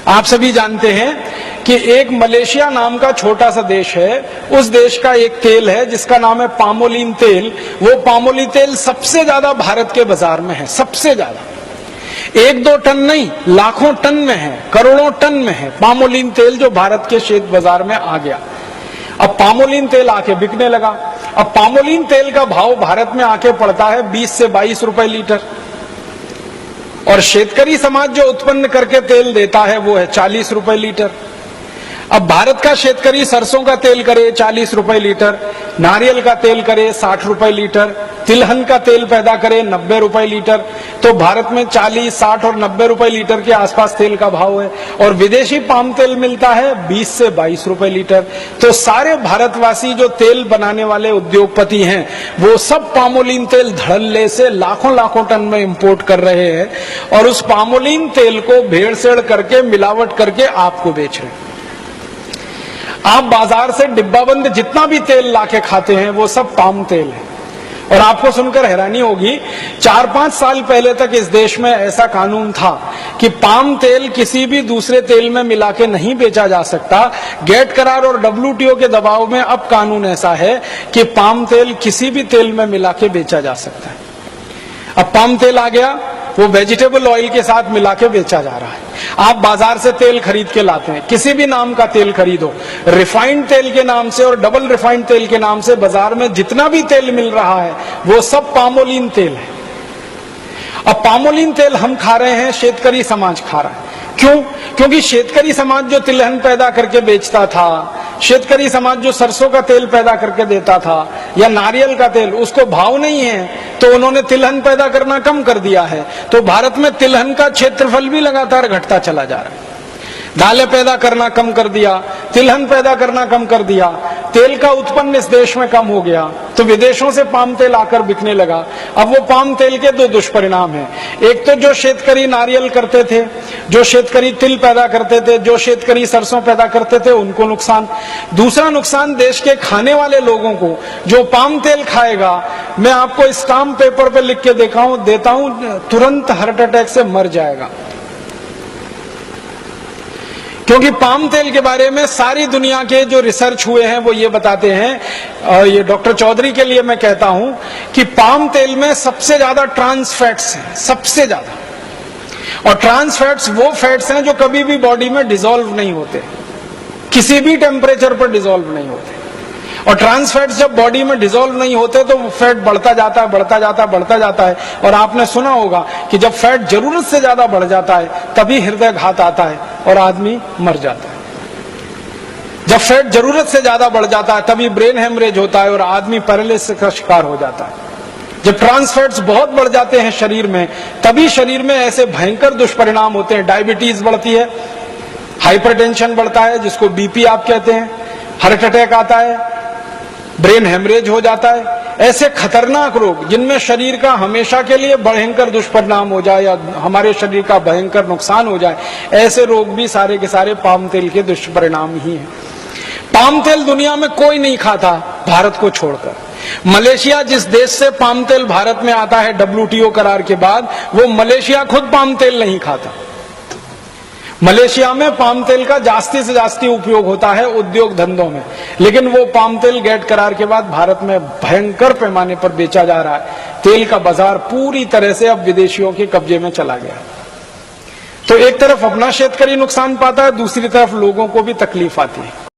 आप सभी जानते हैं कि एक मलेशिया नाम का छोटा सा देश है, उस देश का एक तेल है जिसका नाम है पामोलिन तेल। वो पामोलिन तेल सबसे ज्यादा भारत के बाजार में है, सबसे ज्यादा। 1-2 टन नहीं, लाखों टन में है, करोड़ों टन में है पामोलिन तेल, जो भारत के शेत बाजार में आ गया। अब पामोलिन तेल आके बिकने लगा। अब पामोलिन तेल का भाव भारत में आके पड़ता है 20 से 22 रुपए लीटर, और शेतकरी समाज जो उत्पन्न करके तेल देता है वो है 40 रुपए लीटर। अब भारत का शेतकरी सरसों का तेल करे 40 रुपए लीटर, नारियल का तेल करे 60 रुपए लीटर, तिलहन का तेल पैदा करे 90 रुपए लीटर। तो भारत में 40, 60 और 90 रुपए लीटर के आसपास तेल का भाव है, और विदेशी पाम तेल मिलता है 20 से 22 रुपए लीटर। तो सारे भारतवासी जो तेल बनाने वाले उद्योगपति हैं वो सब पामोलिन तेल धड़ल्ले से लाखों लाखों टन में इंपोर्ट कर रहे हैं, और उस पामोलिन तेल को भेड़सेड़ करके, मिलावट करके आपको बेच रहे हैं। आप बाजार से डिब्बाबंद जितना भी तेल लाके खाते हैं वो सब पाम तेल है। और आपको सुनकर हैरानी होगी, 4-5 साल पहले तक इस देश में ऐसा कानून था कि पाम तेल किसी भी दूसरे तेल में मिला के नहीं बेचा जा सकता। गेट करार और WTO के दबाव में अब कानून ऐसा है कि पाम तेल किसी भी तेल में मिला के बेचा जा सकता है। अब पाम तेल आ गया, वो वेजिटेबल ऑयल के साथ मिला के बेचा जा रहा है। आप बाजार से तेल खरीद के लाते हैं, किसी भी नाम का तेल खरीदो, रिफाइंड तेल के नाम से और डबल रिफाइंड तेल के नाम से बाजार में जितना भी तेल मिल रहा है वो सब पामोलिन तेल है। अब पामोलिन तेल हम खा रहे हैं, शेतकरी समाज खा रहा है। क्यों? क्योंकि शेतकरी समाज जो तिलहन पैदा करके बेचता था, शेतकरी समाज जो सरसों का तेल पैदा करके देता था या नारियल का तेल, उसको भाव नहीं है, तो उन्होंने तिलहन पैदा करना कम कर दिया है। तो भारत में तिलहन का क्षेत्रफल भी लगातार घटता चला जा रहा है। दालें पैदा करना कम कर दिया, तिलहन पैदा करना कम कर दिया, तेल का उत्पन्न इस देश में कम हो गया, तो विदेशों से पाम तेल आकर बिकने लगा। अब वो पाम तेल के 2 दुष्परिणाम हैं। एक तो जो शेतकरी नारियल करते थे, जो शेतकरी तिल पैदा करते थे, जो शेतकरी सरसों पैदा करते थे, उनको नुकसान। दूसरा नुकसान देश के खाने वाले लोगों को, जो पाम तेल खाएगा, मैं आपको स्टाम्प पेपर पे लिख के देता हूं, तुरंत हार्ट अटैक से मर जाएगा। क्योंकि पाम तेल के बारे में सारी दुनिया के जो रिसर्च हुए हैं वो ये बताते हैं, और ये डॉक्टर चौधरी के लिए मैं कहता हूं कि पाम तेल में सबसे ज्यादा ट्रांस फैट्स हैं, सबसे ज्यादा। और ट्रांस फैट्स वो फैट्स हैं जो कभी भी बॉडी में डिसॉल्व नहीं होते, किसी भी टेम्परेचर पर डिसॉल्व नहीं होते। और ट्रांस फैट्स जब बॉडी में डिसॉल्व नहीं होते तो वो फैट बढ़ता जाता है, बढ़ता जाता है, बढ़ता जाता है। और आपने सुना होगा कि जब फैट जरूरत से ज्यादा बढ़ जाता है तभी हृदय घात आता है और आदमी मर जाता है। जब फैट जरूरत से ज्यादा बढ़ जाता है तभी ब्रेन हेमरेज होता है और आदमी पैरालिसिस का शिकार हो जाता है। जब ट्रांस फैट्स बहुत बढ़ जाते हैं शरीर में, तभी शरीर में ऐसे भयंकर दुष्परिणाम होते हैं। डायबिटीज बढ़ती है, हाइपरटेंशन बढ़ता है जिसको BP आप कहते हैं, हार्ट अटैक आता है, ब्रेन हेमरेज हो जाता है। ऐसे खतरनाक रोग जिनमें शरीर का हमेशा के लिए भयंकर दुष्परिणाम हो जाए या हमारे शरीर का भयंकर नुकसान हो जाए, ऐसे रोग भी सारे के सारे पाम तेल के दुष्परिणाम ही हैं। पाम तेल दुनिया में कोई नहीं खाता भारत को छोड़कर। मलेशिया जिस देश से पाम तेल भारत में आता है WTO करार के बाद, वो मलेशिया खुद पाम तेल नहीं खाता। मलेशिया में पाम तेल का जास्ती से जास्ती उपयोग होता है उद्योग धंधों में, लेकिन वो पाम तेल गेट करार के बाद भारत में भयंकर पैमाने पर बेचा जा रहा है। तेल का बाजार पूरी तरह से अब विदेशियों के कब्जे में चला गया। तो एक तरफ अपना शेतकरी नुकसान पाता है, दूसरी तरफ लोगों को भी तकलीफ आती है।